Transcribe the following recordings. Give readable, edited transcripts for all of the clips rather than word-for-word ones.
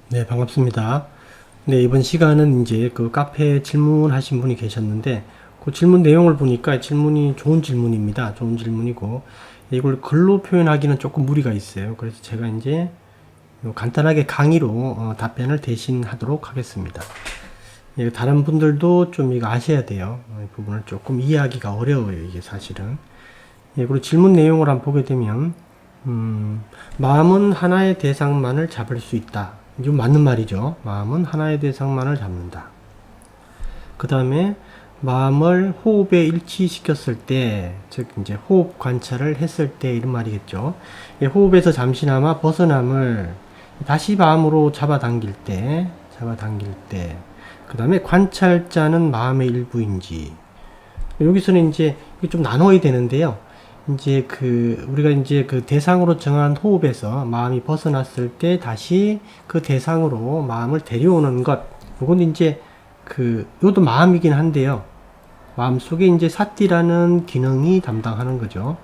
네, 반갑습니다. 네, 이번 시간은 이제 그 카페에 질문하신 분이 계셨는데, 그 질문 내용을 보니까 질문이 좋은 질문입니다. 좋은 질문이고, 이걸 글로 표현하기는 조금 무리가 있어요. 그래서 제가 이제 간단하게 강의로 답변을 대신 하도록 하겠습니다. 예, 다른 분들도 좀 이거 아셔야 돼요. 이 부분을 조금 이해하기가 어려워요, 이게 사실은. 예, 그리고 질문 내용을 한번 보게 되면, 마음은 하나의 대상만을 잡을 수 있다. 이거 맞는 말이죠. 마음은 하나의 대상만을 잡는다. 그 다음에 마음을 호흡에 일치시켰을 때, 즉 이제 호흡 관찰을 했을 때 이런 말이겠죠. 예, 호흡에서 잠시나마 벗어남을 다시 마음으로 잡아당길 때, 그 다음에 관찰자는 마음의 일부인지. 여기서는 이제 좀 나눠야 되는데요. 이제 우리가 이제 그 대상으로 정한 호흡에서 마음이 벗어났을 때 다시 그 대상으로 마음을 데려오는 것. 요건 이제 요도 마음이긴 한데요. 마음 속에 이제 사띠라는 기능이 담당하는 거죠.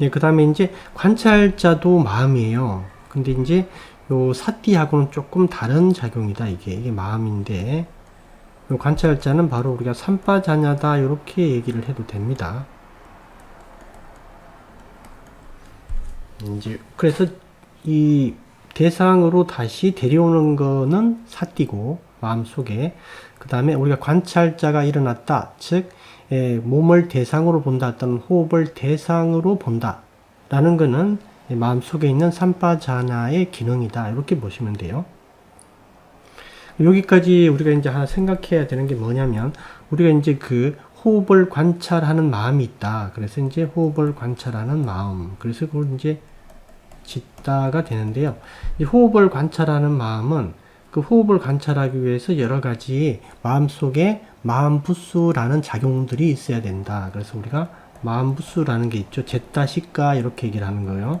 예, 그 다음에 이제 관찰자도 마음이에요. 근데 이제 요 사띠하고는 조금 다른 작용이다. 이게 마음인데, 요 관찰자는 바로 우리가 삼파자냐다. 이렇게 얘기를 해도 됩니다. 이제 그래서 이 대상으로 다시 데려오는 거는 사띠고 마음속에, 그 다음에 우리가 관찰자가 일어났다, 즉 몸을 대상으로 본다, 또는 호흡을 대상으로 본다 라는 거는 마음속에 있는 삼파자나의 기능이다, 이렇게 보시면 돼요. 여기까지 우리가 이제 하나 생각해야 되는 게 뭐냐면, 우리가 이제 호흡을 관찰하는 마음이 있다. 그래서 이제 호흡을 관찰하는 마음. 그래서 그걸 이제 짓다가 되는데요. 이 호흡을 관찰하는 마음은 그 호흡을 관찰하기 위해서 여러 가지 마음속에 마음부수라는 작용들이 있어야 된다. 그래서 우리가 마음부수라는 게 있죠. 제타 시가 이렇게 얘기를 하는 거예요.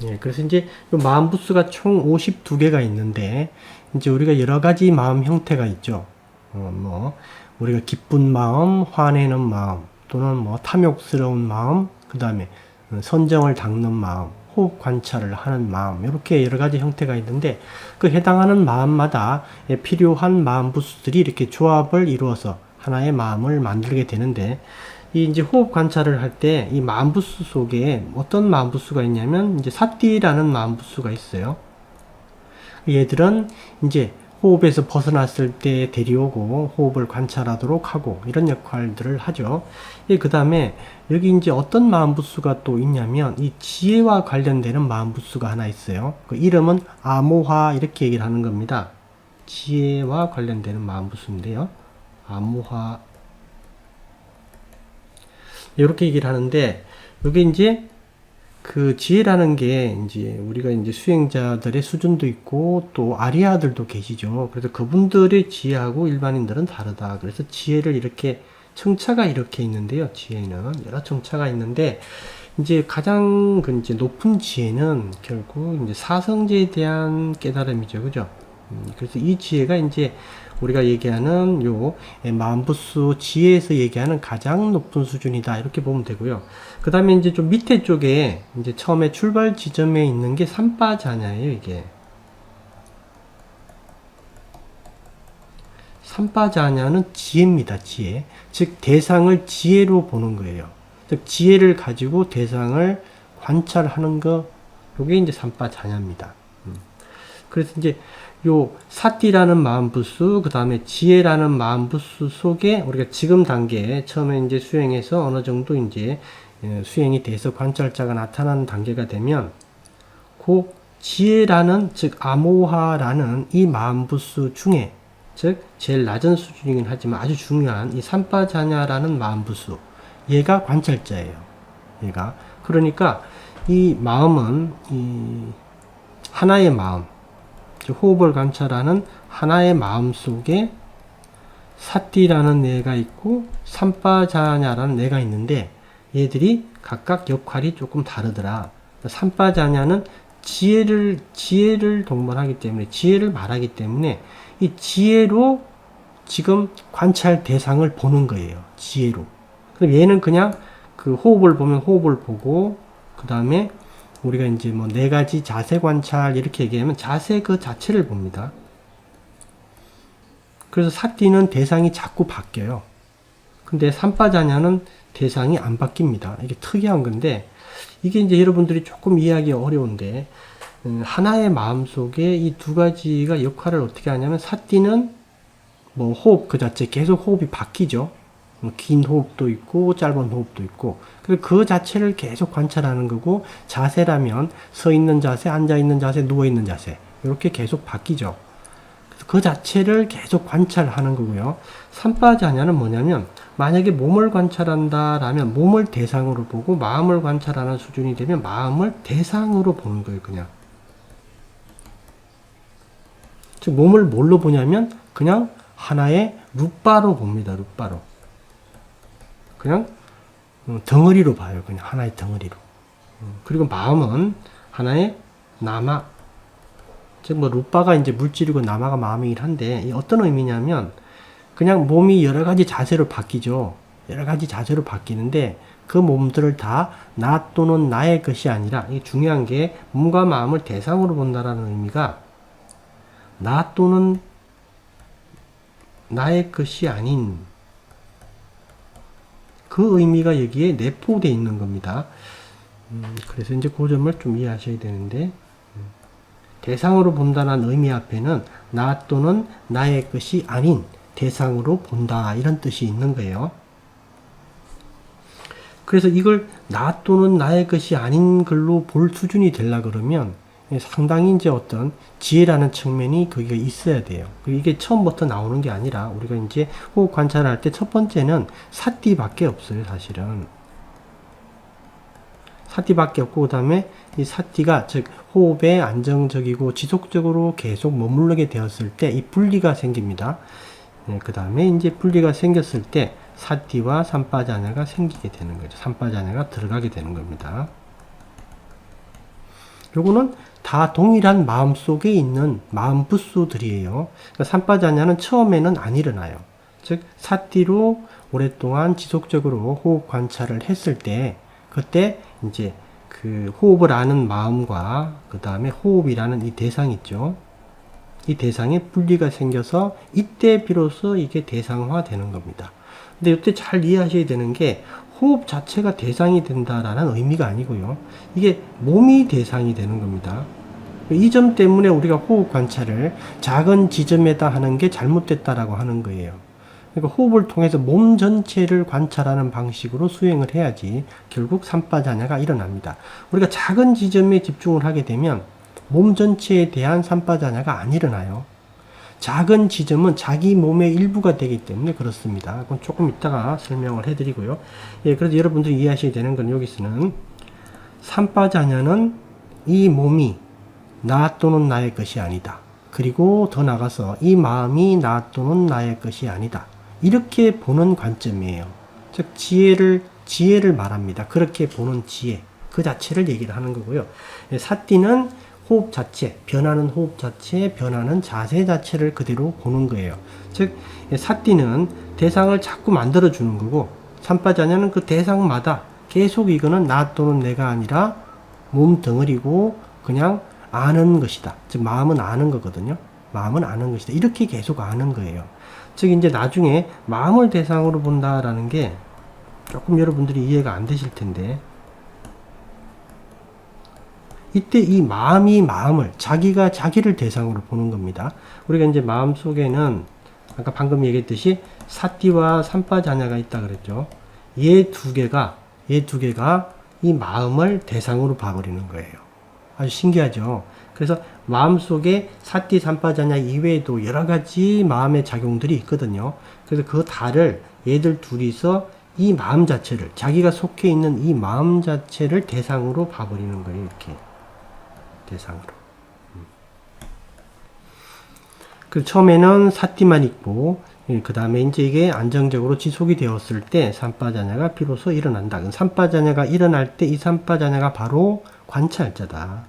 예, 그래서 이제 마음부수가 총 52개가 있는데, 이제 우리가 여러 가지 마음 형태가 있죠. 우리가 기쁜 마음, 화내는 마음, 또는 탐욕스러운 마음, 그 다음에 선정을 닦는 마음, 호흡 관찰을 하는 마음, 이렇게 여러 가지 형태가 있는데, 그 해당하는 마음마다 필요한 마음 부수들이 이렇게 조합을 이루어서 하나의 마음을 만들게 되는데, 이 이제 호흡 관찰을 할 때 이 마음 부수 속에 어떤 마음 부수가 있냐면, 이제 사띠라는 마음 부수가 있어요. 얘들은 이제 호흡에서 벗어났을 때 데려오고 호흡을 관찰하도록 하고 이런 역할들을 하죠. 그 다음에 여기 이제 어떤 마음부수가 또 있냐면, 이 지혜와 관련되는 마음부수가 하나 있어요. 그 이름은 아모하 이렇게 얘기를 하는 겁니다. 지혜와 관련되는 마음부수인데요. 아모하 이렇게 얘기를 하는데, 여기 이제 그 지혜라는 게 이제 우리가 이제 수행자들의 수준도 있고 또 아리아들도 계시죠. 그래서 그분들의 지혜하고 일반인들은 다르다. 그래서 지혜를 이렇게 청차가 이렇게 있는데요. 지혜는 여러 청차가 있는데, 이제 가장 이제 높은 지혜는 결국 이제 사성제에 대한 깨달음이죠. 그죠? 그래서 이 지혜가 이제 우리가 얘기하는 요 마음부수 지혜에서 얘기하는 가장 높은 수준이다, 이렇게 보면 되고요. 그 다음에 이제 좀 밑에 쪽에 이제 처음에 출발 지점에 있는 게 삼파자냐예요. 이게 삼파자냐는 지혜입니다. 지혜, 즉 대상을 지혜로 보는 거예요. 즉 지혜를 가지고 대상을 관찰하는 거, 요게 이제 삼파자냐입니다. 그래서 이제 요 사띠라는 마음부수, 그 다음에 지혜라는 마음부수 속에 우리가 지금 단계에 처음에 이제 수행해서 어느 정도 이제 수행이 돼서 관찰자가 나타나는 단계가 되면, 그 지혜라는, 즉 아모하라는 이 마음부수 중에, 즉 제일 낮은 수준이긴 하지만 아주 중요한 이 삼파자냐라는 마음부수, 얘가 관찰자예요. 얘가. 그러니까 이 마음은 이 하나의 마음, 호흡을 관찰하는 하나의 마음 속에 사띠라는 뇌가 있고 삼파자냐라는 뇌가 있는데, 얘들이 각각 역할이 조금 다르더라. 삼파자냐는 지혜를 동반하기 때문에, 지혜를 말하기 때문에 이 지혜로 지금 관찰 대상을 보는 거예요. 지혜로. 그럼 얘는 그냥 그 호흡을 보면 호흡을 보고, 그 다음에 우리가 이제 뭐 네 가지 자세 관찰 이렇게 얘기하면 자세 그 자체를 봅니다. 그래서 사띠는 대상이 자꾸 바뀌어요. 근데 삼파자냐는 대상이 안 바뀝니다. 이게 특이한 건데, 이게 이제 여러분들이 조금 이해하기 어려운데, 하나의 마음 속에 이 두 가지가 역할을 어떻게 하냐면, 사띠는 뭐 호흡 그 자체 계속 호흡이 바뀌죠. 긴 호흡도 있고 짧은 호흡도 있고, 그래서 그 자체를 계속 관찰하는 거고, 자세라면 서 있는 자세, 앉아 있는 자세, 누워 있는 자세 이렇게 계속 바뀌죠. 그래서 그 자체를 계속 관찰하는 거고요. 삼파자냐는 뭐냐면, 만약에 몸을 관찰한다라면 몸을 대상으로 보고, 마음을 관찰하는 수준이 되면 마음을 대상으로 보는 거예요. 그냥 즉 몸을 뭘로 보냐면 그냥 하나의 룻바로 봅니다. 룻바로. 그냥 덩어리로 봐요. 그냥 하나의 덩어리로. 그리고 마음은 하나의 남아. 즉 뭐 룻바가 이제 물질이고 남아가 마음이긴 한데, 어떤 의미냐면 그냥 몸이 여러 가지 자세로 바뀌죠. 여러 가지 자세로 바뀌는데, 그 몸들을 다 나 또는 나의 것이 아니라, 이게 중요한 게 몸과 마음을 대상으로 본다라는 의미가 나 또는 나의 것이 아닌 그 의미가 여기에 내포되어 있는 겁니다. 그래서 이제 그 점을 좀 이해하셔야 되는데, 대상으로 본다는 의미 앞에는 나 또는 나의 것이 아닌 대상으로 본다 이런 뜻이 있는 거예요. 그래서 이걸 나 또는 나의 것이 아닌 걸로 볼 수준이 되려 그러면 상당히 이제 어떤 지혜라는 측면이 거기가 있어야 돼요. 이게 처음부터 나오는 게 아니라, 우리가 이제 호흡 관찰할 때 첫 번째는 사띠밖에 없어요. 사실은 사띠밖에 없고, 그 다음에 이 사띠가 즉 호흡에 안정적이고 지속적으로 계속 머무르게 되었을 때 이 분리가 생깁니다. 그 다음에 이제 분리가 생겼을 때 사띠와 삼파자냐가 생기게 되는 거죠. 삼파자냐가 들어가게 되는 겁니다. 요거는 다 동일한 마음 속에 있는 마음 부수들이에요. 그러니까 삼파자냐는 처음에는 안 일어나요. 즉 사띠로 오랫동안 지속적으로 호흡 관찰을 했을 때, 그때 이제 그 호흡을 아는 마음과 그 다음에 호흡이라는 이 대상 있죠. 이 대상에 분리가 생겨서 이때 비로소 이게 대상화 되는 겁니다. 근데 이때 잘 이해하셔야 되는 게, 호흡 자체가 대상이 된다라는 의미가 아니고요. 이게 몸이 대상이 되는 겁니다. 이 점 때문에 우리가 호흡 관찰을 작은 지점에다 하는 게 잘못됐다라고 하는 거예요. 그러니까 호흡을 통해서 몸 전체를 관찰하는 방식으로 수행을 해야지 결국 삼파자냐가 일어납니다. 우리가 작은 지점에 집중을 하게 되면 몸 전체에 대한 삼파자냐가 안 일어나요. 작은 지점은 자기 몸의 일부가 되기 때문에 그렇습니다. 그건 조금 이따가 설명을 해드리고요. 예, 그래서 여러분들이 이해하셔야 되는 건, 여기서는 삼파자냐는 이 몸이 나 또는 나의 것이 아니다. 그리고 더 나가서 이 마음이 나 또는 나의 것이 아니다. 이렇게 보는 관점이에요. 즉 지혜를 말합니다. 그렇게 보는 지혜, 그 자체를 얘기를 하는 거고요. 예, 사띠는 호흡 자체, 변하는 호흡 자체, 변하는 자세 자체를 그대로 보는 거예요. 즉 사띠는 대상을 자꾸 만들어주는 거고, 삼파자냐는 그 대상마다 계속 이거는 나 또는 내가 아니라 몸 덩어리고 그냥 아는 것이다. 즉 마음은 아는 거거든요. 마음은 아는 것이다. 이렇게 계속 아는 거예요. 즉 이제 나중에 마음을 대상으로 본다라는 게 조금 여러분들이 이해가 안 되실 텐데, 이때 이 마음이 마음을, 자기가 자기를 대상으로 보는 겁니다. 우리가 이제 마음 속에는 아까 방금 얘기했듯이 사띠와 삼파자냐가 있다 그랬죠. 얘 두 개가 이 마음을 대상으로 봐버리는 거예요. 아주 신기하죠. 그래서 마음 속에 사띠, 삼파자냐 이외에도 여러 가지 마음의 작용들이 있거든요. 그래서 그 달을 얘들 둘이서 이 마음 자체를, 자기가 속해 있는 이 마음 자체를 대상으로 봐버리는 거예요. 이렇게 대상으로. 그 처음에는 사띠만 있고, 그 다음에 이제 이게 안정적으로 지속이 되었을 때 삼파자냐가 비로소 일어난다. 삼파자냐가 일어날 때 이 삼파자냐가 바로 관찰자다.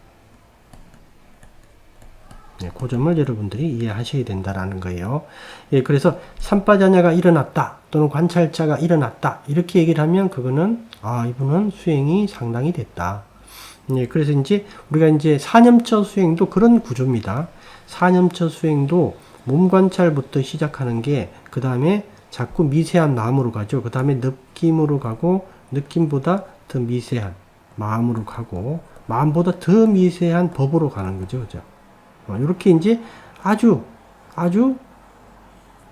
네, 그 점을 여러분들이 이해하셔야 된다라는 거예요. 예, 그래서 삼파자냐가 일어났다. 또는 관찰자가 일어났다. 이렇게 얘기를 하면 그거는 이분은 수행이 상당히 됐다. 네, 그래서 이제 우리가 이제 사념처 수행도 그런 구조입니다. 사념처 수행도 몸 관찰부터 시작하는 게 그 다음에 자꾸 미세한 마음으로 가죠. 그 다음에 느낌으로 가고 느낌보다 더 미세한 마음으로 가고 마음보다 더 미세한 법으로 가는 거죠. 그죠? 이렇게 이제 아주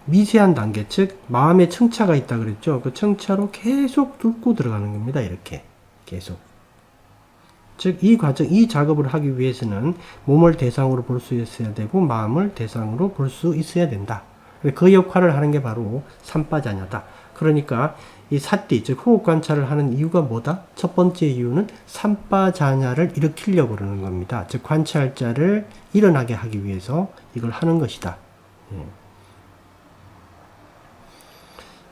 미세한 단계, 즉 마음의 청차가 있다 그랬죠. 그 청차로 계속 뚫고 들어가는 겁니다. 이렇게 계속. 즉 이 과정, 이 작업을 하기 위해서는 몸을 대상으로 볼 수 있어야 되고 마음을 대상으로 볼 수 있어야 된다. 그 역할을 하는 게 바로 삼빠자냐다. 그러니까 이 사띠, 즉 호흡 관찰을 하는 이유가 뭐다? 첫 번째 이유는 삼빠자냐를 일으키려고 그러는 겁니다. 즉 관찰자를 일어나게 하기 위해서 이걸 하는 것이다.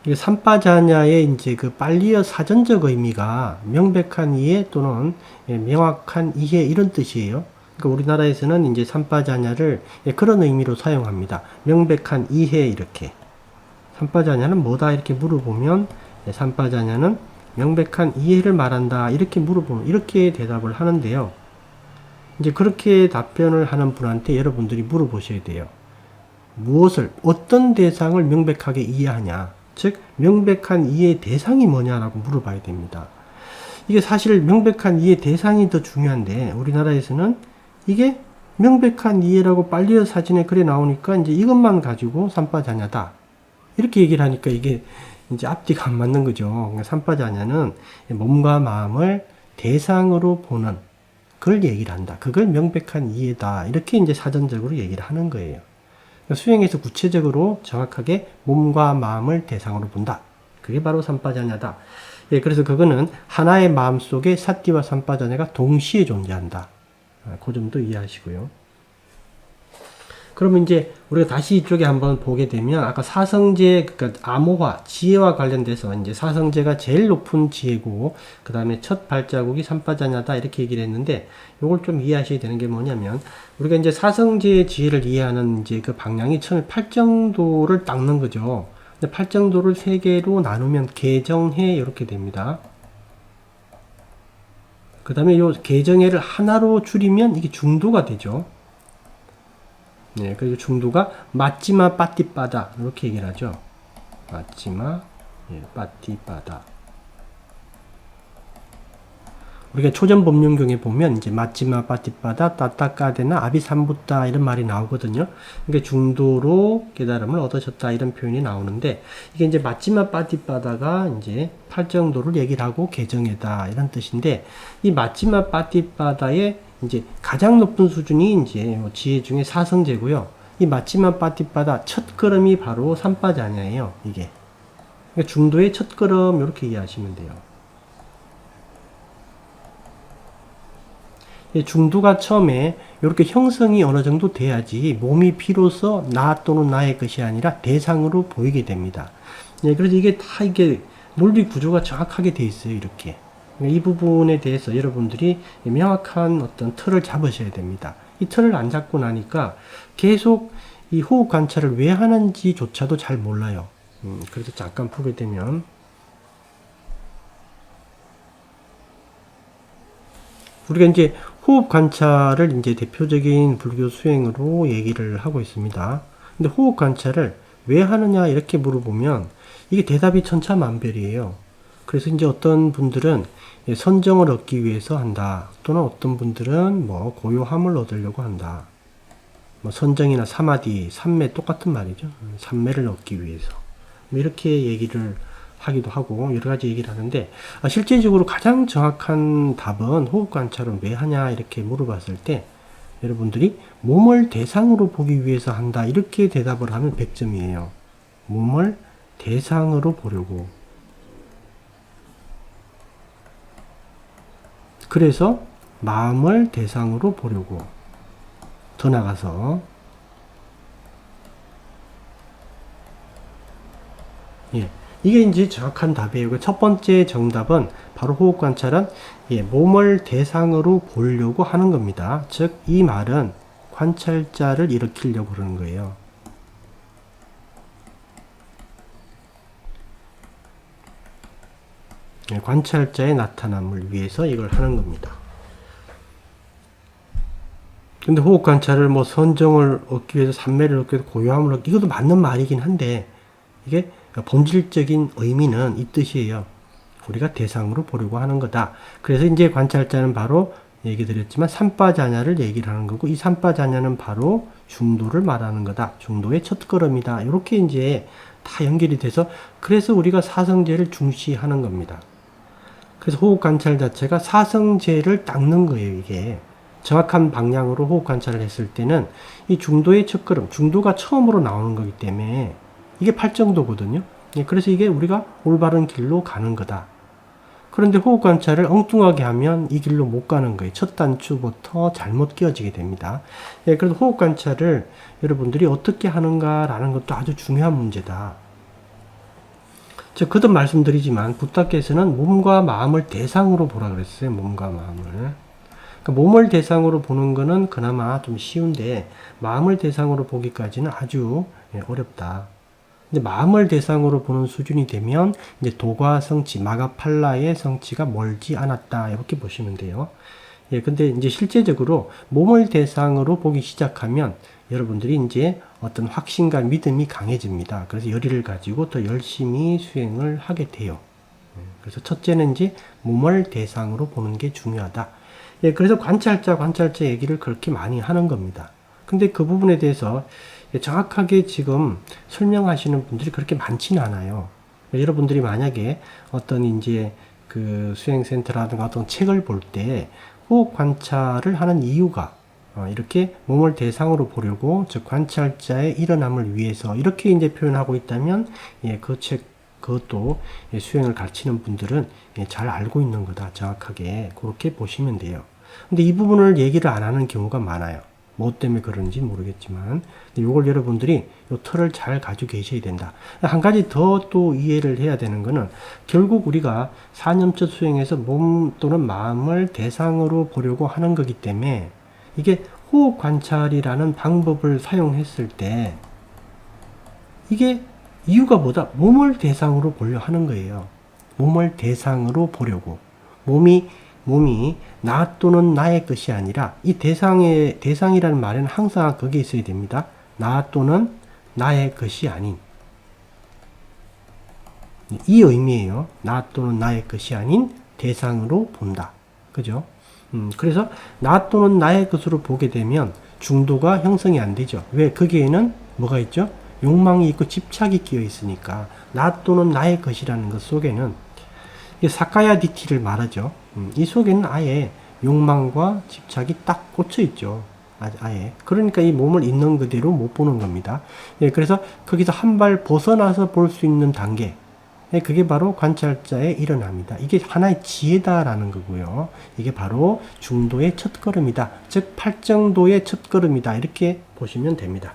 이 삼빠자냐의 이제 그 빨리어 사전적 의미가 명백한 이해 또는 명확한 이해 이런 뜻이에요. 그러니까 우리나라에서는 이제 삼빠자냐를 그런 의미로 사용합니다. 명백한 이해 이렇게. 삼빠자냐는 뭐다 이렇게 물어보면 삼빠자냐는 명백한 이해를 말한다 이렇게 물어보면 이렇게 대답을 하는데요. 이제 그렇게 답변을 하는 분한테 여러분들이 물어보셔야 돼요. 무엇을 어떤 대상을 명백하게 이해하냐. 즉 명백한 이해의 대상이 뭐냐라고 물어봐야 됩니다. 이게 사실 명백한 이해 대상이 더 중요한데 우리나라에서는 이게 명백한 이해라고 빨리어 사진에 글에 나오니까 이제 이것만 가지고 삼빠자냐다 이렇게 얘기를 하니까 이게 이제 앞뒤가 안 맞는 거죠. 그러니까 삼빠자냐는 몸과 마음을 대상으로 보는 그걸 얘기를 한다. 그걸 명백한 이해다. 이렇게 이제 사전적으로 얘기를 하는 거예요. 수행에서 구체적으로 정확하게 몸과 마음을 대상으로 본다. 그게 바로 삼빠자냐다. 예, 그래서 그거는 하나의 마음 속에 사띠와 삼빠자냐가 동시에 존재한다. 그 점도 이해하시고요. 그러면 이제 우리가 다시 이쪽에 한번 보게 되면 아까 사성제, 그러니까 암호화, 지혜와 관련돼서 이제 사성제가 제일 높은 지혜고 그 다음에 첫 발자국이 삼빠자냐다 이렇게 얘기를 했는데 요걸 좀 이해하셔야 되는 게 뭐냐면 우리가 이제 사성제의 지혜를 이해하는 이제 그 방향이 처음에 팔정도를 닦는 거죠. 근데 팔정도를 세 개로 나누면 개정해 이렇게 됩니다. 그 다음에 요 개정해를 하나로 줄이면 이게 중도가 되죠. 네, 그리고 중도가 맞지마 빠띠빠다 이렇게 얘기를 하죠. 맞지마 빠띠빠다. 우리가 초전법륜경에 보면 이제 맞지마 빠띠빠다 따따까데나 아비삼붓다 이런 말이 나오거든요. 그러니까 중도로 깨달음을 얻으셨다 이런 표현이 나오는데 이게 이제 맞지마 빠띠빠다가 이제 팔정도를 얘기를 하고 개정해다 이런 뜻인데 이 맞지마 빠띠빠다의 이제 가장 높은 수준이 이제 지혜 중에 사성제고요. 이 맞지마 빠띠빠다 첫 걸음이 바로 삼빠자냐예요. 이게 그러니까 중도의 첫 걸음 이렇게 이해하시면 돼요. 중도가 처음에 이렇게 형성이 어느 정도 돼야지 몸이 비로소 나 또는 나의 것이 아니라 대상으로 보이게 됩니다. 네, 그래서 이게 다 이게 논리 구조가 정확하게 돼 있어요. 이렇게. 이 부분에 대해서 여러분들이 명확한 어떤 틀을 잡으셔야 됩니다. 이 틀을 안 잡고 나니까 계속 이 호흡 관찰을 왜 하는지조차도 잘 몰라요. 그래서 잠깐 보게 되면 우리가 이제 호흡 관찰을 이제 대표적인 불교 수행으로 얘기를 하고 있습니다. 근데 호흡 관찰을 왜 하느냐 이렇게 물어보면 이게 대답이 천차만별이에요. 그래서 이제 어떤 분들은 선정을 얻기 위해서 한다. 또는 어떤 분들은 뭐 고요함을 얻으려고 한다. 뭐 선정이나 사마디, 삼매 똑같은 말이죠. 삼매를 얻기 위해서. 뭐 이렇게 얘기를 하기도 하고 여러 가지 얘기를 하는데 실제적으로 가장 정확한 답은 호흡 관찰은 왜 하냐 이렇게 물어봤을 때 여러분들이 몸을 대상으로 보기 위해서 한다 이렇게 대답을 하면 100점이에요. 몸을 대상으로 보려고. 그래서 마음을 대상으로 보려고. 더 나가서 이게 이제 정확한 답이에요. 첫 번째 정답은 바로 호흡 관찰은 몸을 대상으로 보려고 하는 겁니다. 즉 이 말은 관찰자를 일으키려고 그러는 거예요. 관찰자의 나타남을 위해서 이걸 하는 겁니다. 근데 호흡 관찰을 뭐 선정을 얻기 위해서 삼매를 얻기 위해서 고요함을 얻기, 이것도 맞는 말이긴 한데, 이게 본질적인 의미는 이 뜻이에요. 우리가 대상으로 보려고 하는 거다. 그래서 이제 관찰자는 바로 얘기 드렸지만 삼빠자냐를 얘기를 하는 거고, 이 삼빠자냐는 바로 중도를 말하는 거다. 중도의 첫걸음이다. 이렇게 이제 다 연결이 돼서, 그래서 우리가 사성제를 중시하는 겁니다. 그래서 호흡 관찰 자체가 사성제를 닦는 거예요. 이게 정확한 방향으로 호흡 관찰을 했을 때는 이 중도의 첫걸음, 중도가 처음으로 나오는 거기 때문에 이게 팔정도거든요. 그래서 이게 우리가 올바른 길로 가는 거다. 그런데 호흡 관찰을 엉뚱하게 하면 이 길로 못 가는 거예요. 첫 단추부터 잘못 끼워지게 됩니다. 그래서 호흡 관찰을 여러분들이 어떻게 하는가라는 것도 아주 중요한 문제다. 제가 거듭 말씀드리지만 부탁께서는 몸과 마음을 대상으로 보라 그랬어요. 몸과 마음을. 그러니까 몸을 대상으로 보는 거는 그나마 좀 쉬운데 마음을 대상으로 보기까지는 아주 어렵다. 이제 마음을 대상으로 보는 수준이 되면 이제 도과 성취, 마가팔라의 성취가 멀지 않았다. 이렇게 보시면 돼요. 근데 이제 실제적으로 몸을 대상으로 보기 시작하면 여러분들이 이제 어떤 확신과 믿음이 강해집니다. 그래서 열의를 가지고 더 열심히 수행을 하게 돼요. 그래서 첫째는 이제 몸을 대상으로 보는 게 중요하다. 그래서 관찰자 얘기를 그렇게 많이 하는 겁니다. 근데 그 부분에 대해서 정확하게 지금 설명하시는 분들이 그렇게 많지는 않아요. 여러분들이 만약에 어떤 이제 그 수행센터라든가 어떤 책을 볼 때 호흡 관찰을 하는 이유가 이렇게 몸을 대상으로 보려고, 즉 관찰자의 일어남을 위해서 이렇게 이제 표현하고 있다면 그 책, 그것도 수행을 가르치는 분들은 잘 알고 있는 거다. 정확하게 그렇게 보시면 돼요. 근데 이 부분을 얘기를 안 하는 경우가 많아요. 뭐 때문에 그런지 모르겠지만 이걸 여러분들이 이 틀을 잘 가지고 계셔야 된다. 한 가지 더 또 이해를 해야 되는 거는 결국 우리가 사념첫 수행에서 몸 또는 마음을 대상으로 보려고 하는 거기 때문에 이게 호흡 관찰이라는 방법을 사용했을 때 이게 이유가 뭐다? 몸을 대상으로 보려 하는 거예요. 몸을 대상으로 보려고. 몸이 나 또는 나의 것이 아니라 이 대상이라는 말에는 항상 거기에 있어야 됩니다. 나 또는 나의 것이 아닌. 이 의미예요. 나 또는 나의 것이 아닌 대상으로 본다. 그죠? 그래서 나 또는 나의 것으로 보게 되면 중도가 형성이 안 되죠. 왜? 거기에는 뭐가 있죠? 욕망이 있고 집착이 끼어 있으니까. 나 또는 나의 것이라는 것 속에는 사카야 디티를 말하죠. 이 속에는 아예 욕망과 집착이 딱 꽂혀 있죠. 아예. 그러니까 이 몸을 있는 그대로 못 보는 겁니다. 그래서 거기서 한 발 벗어나서 볼 수 있는 단계. 그게 바로 관찰자의 일어남이다. 이게 하나의 지혜다라는 거고요. 이게 바로 중도의 첫걸음이다. 즉 팔정도의 첫걸음이다. 이렇게 보시면 됩니다.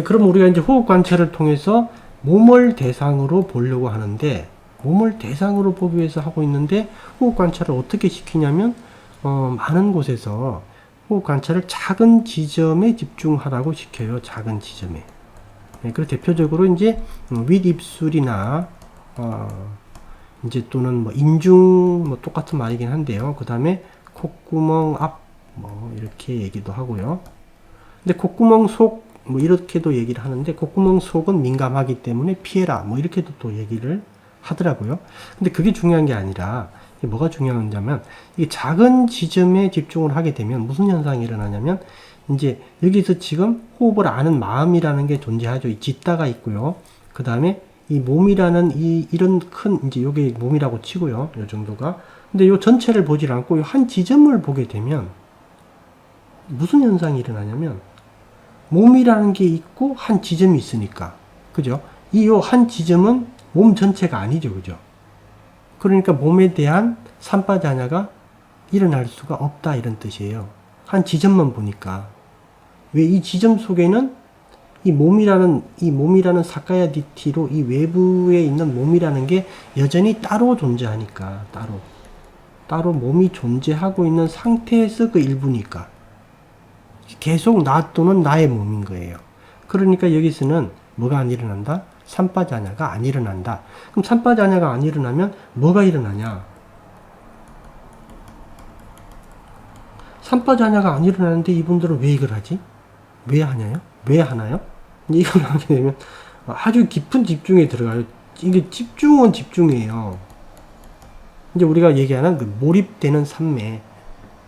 그럼 우리가 이제 호흡 관찰을 통해서 몸을 대상으로 보려고 하는데, 몸을 대상으로 보기 위해서 하고 있는데 호흡 관찰을 어떻게 시키냐면 많은 곳에서 호흡 관찰을 작은 지점에 집중하라고 시켜요. 작은 지점에. 그리고 대표적으로 이제 윗입술이나 이제 또는 뭐 인중 뭐 똑같은 말이긴 한데요. 그 다음에 콧구멍 앞 뭐 이렇게 얘기도 하고요. 근데 콧구멍 속 뭐 이렇게도 얘기를 하는데 콧구멍 속은 민감하기 때문에 피해라 뭐 이렇게도 또 얘기를 하더라고요. 근데 그게 중요한 게 아니라 뭐가 중요하냐면 이 작은 지점에 집중을 하게 되면 무슨 현상이 일어나냐면 이제 여기서 지금 호흡을 아는 마음이라는 게 존재하죠. 이 짓다가 있고요. 그 다음에 이 몸이라는 이런 큰 이제 요게 몸이라고 치고요. 요 정도가. 근데 요 전체를 보질 않고 요 한 지점을 보게 되면 무슨 현상이 일어나냐면 몸이라는 게 있고 한 지점이 있으니까. 그죠? 이 요 한 지점은 몸 전체가 아니죠. 그죠? 그러니까 몸에 대한 삼빠자냐가 일어날 수가 없다 이런 뜻이에요. 한 지점만 보니까. 왜 이 지점 속에는 이 몸이라는 사카야 디티로 이 외부에 있는 몸이라는 게 여전히 따로 존재하니까. 따로 몸이 존재하고 있는 상태에서 그 일부니까. 계속 나 또는 나의 몸인 거예요. 그러니까 여기서는 뭐가 안 일어난다? 삼파자냐가 안 일어난다. 그럼 삼파자냐가 안 일어나면 뭐가 일어나냐? 삼파자냐가 안 일어나는데 이분들은 왜 이걸 하지? 왜 하냐요? 왜 하나요? 이걸 하게 되면 아주 깊은 집중에 들어가요. 이게 집중은 집중이에요. 이제 우리가 얘기하는 그 몰입되는 삼매,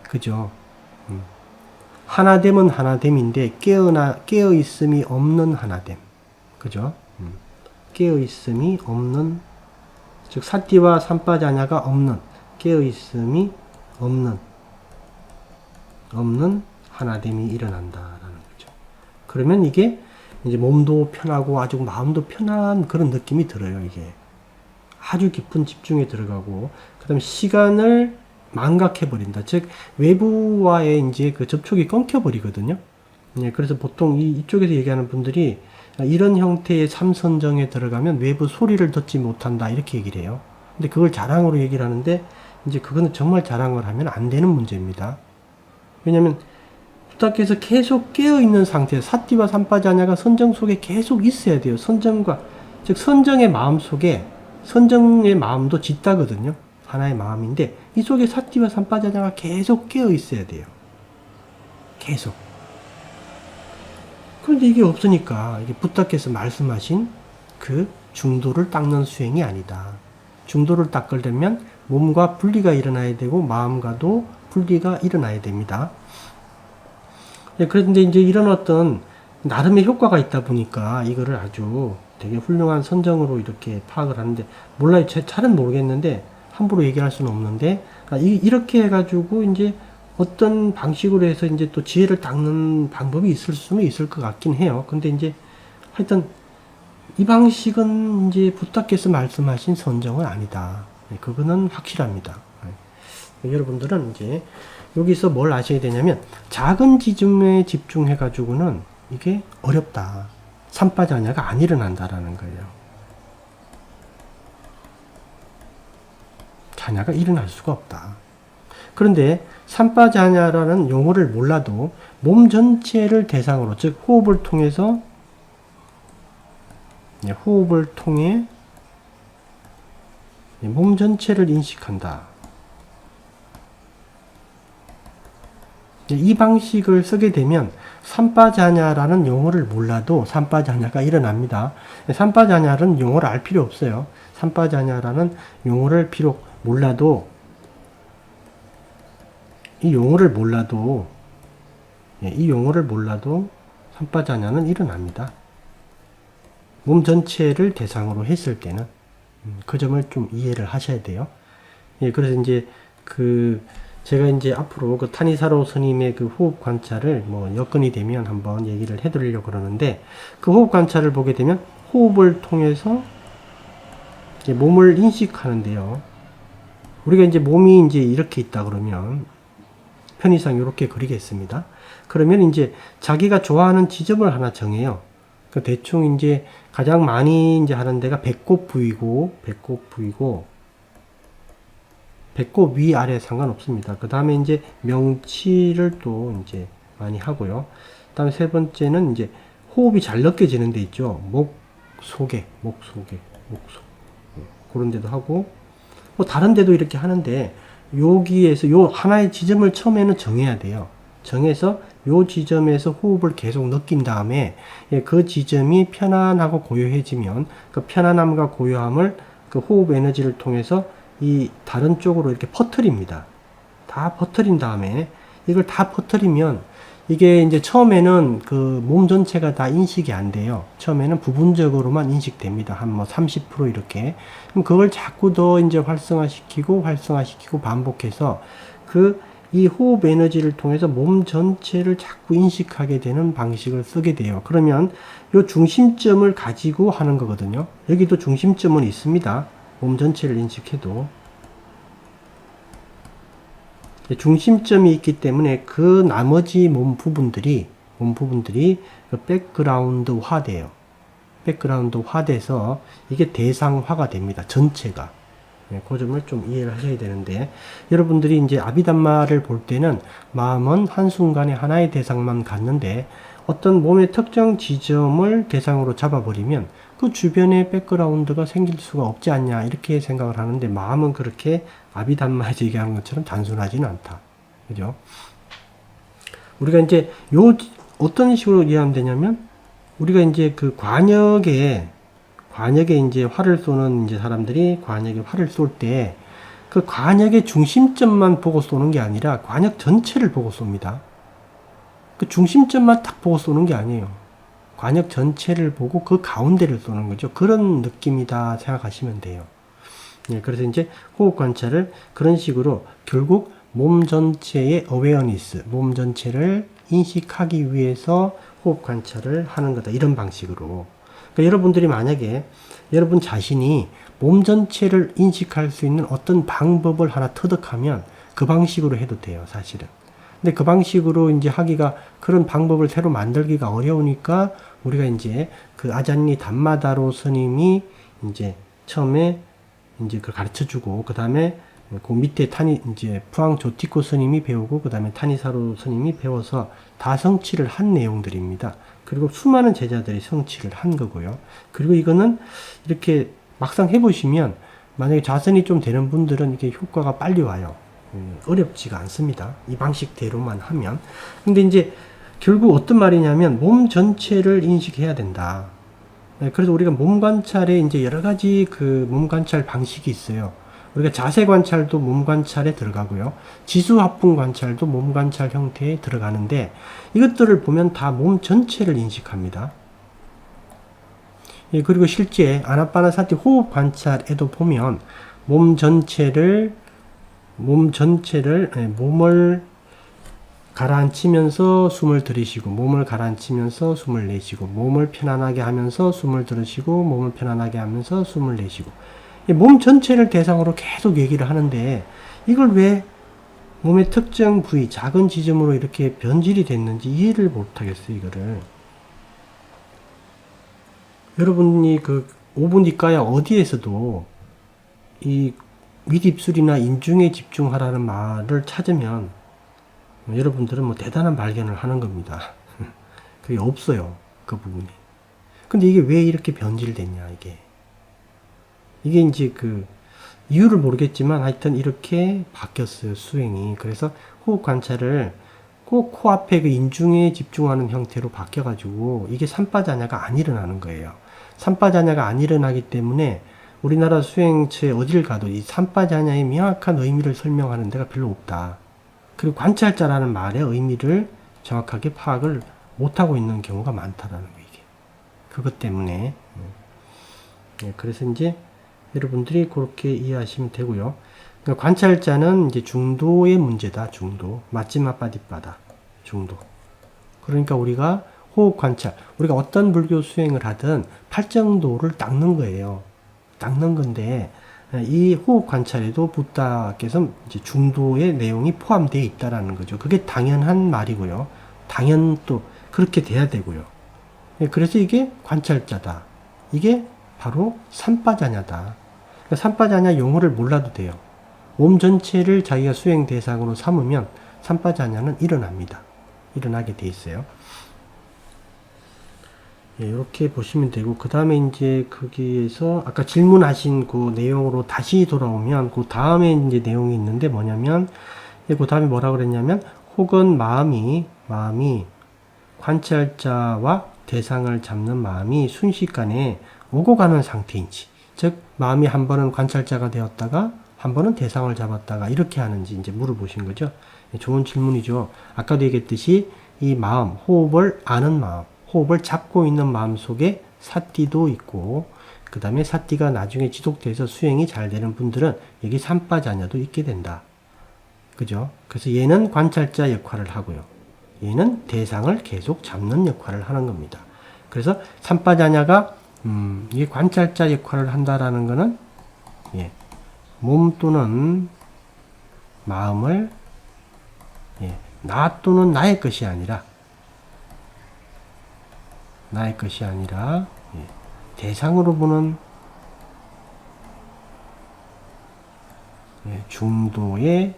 그죠? 하나됨은 하나됨인데 깨어 있음이 없는 하나됨, 그죠? 깨어 있음이 없는, 즉 사띠와 삼파자냐가 없는, 깨어 있음이 없는 하나됨이 일어난다라는 거죠. 그러면 이게 이제 몸도 편하고 아주 마음도 편한 그런 느낌이 들어요. 이게 아주 깊은 집중에 들어가고, 그 다음에 시간을 망각해버린다. 즉, 외부와의 이제 그 접촉이 끊겨버리거든요. 예, 그래서 보통 이쪽에서 얘기하는 분들이 이런 형태의 삼선정에 들어가면 외부 소리를 듣지 못한다. 이렇게 얘기를 해요. 근데 그걸 자랑으로 얘기를 하는데, 이제 그거는 정말 자랑을 하면 안 되는 문제입니다. 왜냐면, 부탁해서 계속 깨어있는 상태에서 사띠와 삼파자냐가 선정 속에 계속 있어야 돼요. 선정과, 즉, 선정의 마음 속에, 선정의 마음도 짓다거든요. 하나의 마음인데 이 속에 사띠와 삼파자냐가 계속 깨어 있어야 돼요. 계속. 그런데 이게 없으니까 이게 부탁해서 말씀하신 그 중도를 닦는 수행이 아니다. 중도를 닦으려면 몸과 분리가 일어나야 되고 마음과도 분리가 일어나야 됩니다. 그런데 이제 이런 어떤 나름의 효과가 있다 보니까 이거를 아주 되게 훌륭한 선정으로 이렇게 파악을 하는데, 몰라요. 잘은 모르겠는데 함부로 얘기할 수는 없는데, 이렇게 해가지고 이제 어떤 방식으로 해서 이제 또 지혜를 닦는 방법이 있을 수는 있을 것 같긴 해요. 근데 이제 하여튼 이 방식은 이제 부탁께서 말씀하신 선정은 아니다. 그거는 확실합니다. 여러분들은 이제 여기서 뭘 아셔야 되냐면, 작은 지점에 집중해가지고는 이게 어렵다. 삼파자냐가 안 일어난다라는 거예요. 자냐가 일어날 수가 없다. 그런데 삼파자냐라는 용어를 몰라도 몸 전체를 대상으로, 즉 호흡을 통해서, 호흡을 통해 몸 전체를 인식한다. 이 방식을 쓰게 되면 삼파자냐라는 용어를 몰라도 삼파자냐가 일어납니다. 삼파자냐는 용어를 알 필요 없어요. 삼파자냐라는 용어를 비록 몰라도, 이 용어를 몰라도 삼파자냐는 일어납니다. 몸 전체를 대상으로 했을 때는. 그 점을 좀 이해를 하셔야 돼요. 그래서 이제 제가 이제 앞으로 그 타니사로 스님의 그 호흡 관찰을 여건이 되면 한번 얘기를 해드리려고 그러는데, 그 호흡 관찰을 보게 되면 호흡을 통해서 몸을 인식하는데요. 우리가 이제 몸이 이제 이렇게 있다 그러면 편의상 이렇게 그리겠습니다. 그러면 이제 자기가 좋아하는 지점을 하나 정해요. 대충 이제 가장 많이 이제 하는 데가 배꼽 부위고, 배꼽 위 아래 상관없습니다. 그 다음에 이제 명치를 또 이제 많이 하고요. 그 다음에 세 번째는 이제 호흡이 잘 느껴지는 데 있죠. 목 속에. 그런 데도 하고, 다른 데도 이렇게 하는데, 여기에서 요 하나의 지점을 처음에는 정해야 돼요. 정해서 요 지점에서 호흡을 계속 느낀 다음에, 그 지점이 편안하고 고요해지면 그 편안함과 고요함을 그 호흡 에너지를 통해서 이 다른 쪽으로 이렇게 퍼뜨립니다. 다 퍼뜨린 다음에, 이걸 다 퍼뜨리면 이게 이제 처음에는 그 몸 전체가 다 인식이 안 돼요. 처음에는 부분적으로만 인식됩니다. 한 30% 이렇게. 그럼 그걸 자꾸 더 이제 활성화시키고 반복해서 이 호흡 에너지를 통해서 몸 전체를 자꾸 인식하게 되는 방식을 쓰게 돼요. 그러면 요 중심점을 가지고 하는 거거든요. 여기도 중심점은 있습니다. 몸 전체를 인식해도. 중심점이 있기 때문에 그 나머지 몸 부분들이 그 백그라운드화 돼요. 백그라운드화 돼서 이게 대상화가 됩니다. 전체가. 그 점을 좀 이해를 하셔야 되는데, 여러분들이 이제 아비담마를 볼 때는 마음은 한순간에 하나의 대상만 갖는데, 어떤 몸의 특정 지점을 대상으로 잡아버리면 그 주변에 백그라운드가 생길 수가 없지 않냐 이렇게 생각을 하는데 마음은 그렇게 아비담마에서 얘기하는 것처럼 단순하지는 않다. 그죠? 우리가 이제 어떤 식으로 이해하면 되냐면 우리가 이제 그 관역에 이제 활을 쏘는 이제 사람들이 관역에 활을 쏠 때 그 관역의 중심점만 보고 쏘는 게 아니라 관역 전체를 보고 쏩니다. 그 중심점만 딱 보고 쏘는 게 아니에요. 관역 전체를 보고 그 가운데를 쏘는 거죠. 그런 느낌이다 생각하시면 돼요. 예, 그래서 이제 호흡 관찰을 그런 식으로 결국 몸 전체의 어웨어니스, 몸 전체를 인식하기 위해서 호흡 관찰을 하는 거다. 이런 방식으로. 그러니까 여러분들이 만약에 여러분 자신이 몸 전체를 인식할 수 있는 어떤 방법을 하나 터득하면 그 방식으로 해도 돼요, 사실은. 근데 그 방식으로 이제 하기가 그런 방법을 새로 만들기가 어려우니까 우리가 이제 그 아잔리 담마다로 스님이 이제 처음에 이제 그걸 가르쳐 주고 그 다음에 그 밑에 이제 푸앙 조티코 스님이 배우고 그 다음에 타니사로 스님이 배워서 다 성취를 한 내용들입니다. 그리고 수많은 제자들이 성취를 한 거고요. 그리고 이거는 이렇게 막상 해보시면 만약에 자선이 좀 되는 분들은 이게 효과가 빨리 와요. 어렵지가 않습니다. 이 방식대로만 하면. 근데 이제 결국 어떤 말이냐면 몸 전체를 인식해야 된다. 그래서 우리가 몸 관찰에 이제 여러 가지 그 몸 관찰 방식이 있어요. 우리가 자세 관찰도 몸 관찰에 들어가고요. 지수합분 관찰도 몸 관찰 형태에 들어가는데 이것들을 보면 다 몸 전체를 인식합니다. 예, 그리고 실제 아나파나사티 호흡 관찰에도 보면 몸 전체를 몸을 가라앉히면서 숨을 들이쉬고 몸을 가라앉히면서 숨을 내쉬고 몸을 편안하게 하면서 숨을 들이쉬고 몸을 편안하게 하면서 숨을 내쉬고 몸 전체를 대상으로 계속 얘기를 하는데 이걸 왜 몸의 특정 부위 작은 지점으로 이렇게 변질이 됐는지 이해를 못하겠어요. 이거를 여러분이 그 5분 이과야 어디에서도 이 윗입술이나 인중에 집중하라는 말을 찾으면 여러분들은 뭐 대단한 발견을 하는 겁니다. 그게 없어요. 그 부분이. 근데 이게 왜 이렇게 변질됐냐, 이게 이제 그 이유를 모르겠지만 하여튼 이렇게 바뀌었어요. 수행이. 그래서 호흡 관찰을 꼭 코앞에 그 인중에 집중하는 형태로 바뀌어가지고 이게 삼파자냐가 안 일어나는 거예요. 삼파자냐가 안 일어나기 때문에 우리나라 수행처에 어딜 가도 이 삼파자냐의 명확한 의미를 설명하는 데가 별로 없다. 그리고 관찰자라는 말의 의미를 정확하게 파악을 못하고 있는 경우가 많다라는 거, 이게. 그것 때문에. 네, 그래서 이제 여러분들이 그렇게 이해하시면 되고요. 그러니까 관찰자는 이제 중도의 문제다, 중도. 맞지마 빠디빠다, 중도. 그러니까 우리가 호흡 관찰, 우리가 어떤 불교 수행을 하든 팔정도를 닦는 거예요. 닦는 건데, 이 호흡 관찰에도 부다께서 이제 중도의 내용이 포함되어 있다라는 거죠. 그게 당연한 말이고요. 당연 또 그렇게 돼야 되고요. 그래서 이게 관찰자다. 이게 바로 삼파자냐다. 그러니까 삼파자냐 용어를 몰라도 돼요. 몸 전체를 자기가 수행 대상으로 삼으면 삼파자냐는 일어납니다. 일어나게 돼 있어요. 예, 이렇게 보시면 되고, 그 다음에 이제 거기에서 아까 질문하신 그 내용으로 다시 돌아오면, 그 다음에 이제 내용이 있는데 뭐냐면, 예, 그 다음에 뭐라 그랬냐면, 혹은 마음이 관찰자와 대상을 잡는 마음이 순식간에 오고 가는 상태인지, 즉, 마음이 한 번은 관찰자가 되었다가, 한 번은 대상을 잡았다가, 이렇게 하는지 이제 물어보신 거죠. 예, 좋은 질문이죠. 아까도 얘기했듯이, 이 마음, 호흡을 아는 마음, 호흡을 잡고 있는 마음 속에 사띠도 있고, 그 다음에 사띠가 나중에 지속돼서 수행이 잘 되는 분들은 여기 삼파자냐도 있게 된다. 그죠? 그래서 얘는 관찰자 역할을 하고요. 얘는 대상을 계속 잡는 역할을 하는 겁니다. 그래서 삼파자냐가 이게 관찰자 역할을 한다라는 거는 예, 몸 또는 마음을 예, 나 또는 나의 것이 아니라 예, 대상으로 보는 예, 중도의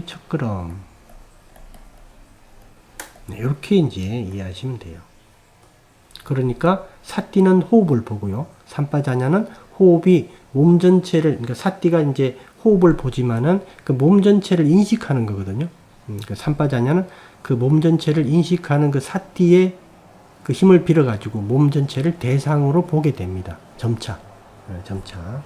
첫걸음. 네, 이렇게 이제 이해하시면 돼요. 그러니까 사띠는 호흡을 보고요. 삼빠자냐는 호흡이 몸 전체를, 그러니까 사띠가 이제 호흡을 보지만은 그 몸 전체를 인식하는 거거든요. 그 삼빠자냐는 그 몸 전체를 인식하는 그 사띠의 그 힘을 빌어가지고 몸 전체를 대상으로 보게 됩니다. 점차. 점차.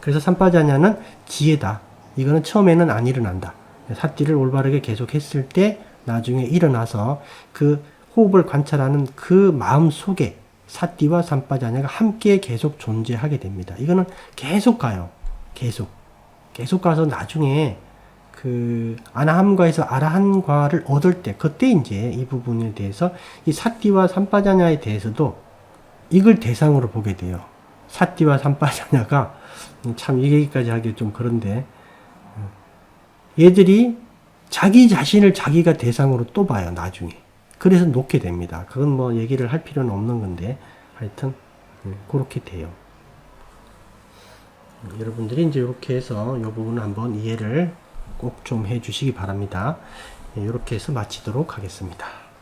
그래서 삼빠자냐는 지혜다. 이거는 처음에는 안 일어난다. 사띠를 올바르게 계속 했을 때 나중에 일어나서 그 호흡을 관찰하는 그 마음 속에 사띠와 삼빠자냐가 함께 계속 존재하게 됩니다. 이거는 계속 가요. 계속 가서 나중에 그 아나함과에서 아라한과를 얻을 때 그때 이제 이 부분에 대해서 이 사띠와 삼빠자냐에 대해서도 이걸 대상으로 보게 돼요. 사띠와 삼빠자냐가 참 이 얘기까지 하기 좀 그런데 얘들이 자기 자신을 자기가 대상으로 또 봐요. 나중에. 그래서 놓게 됩니다. 그건 뭐 얘기를 할 필요는 없는 건데 하여튼 그렇게 돼요. 여러분들이 이제 이렇게 해서 이 부분을 한번 이해를 꼭 좀 해주시기 바랍니다. 이렇게 해서 마치도록 하겠습니다.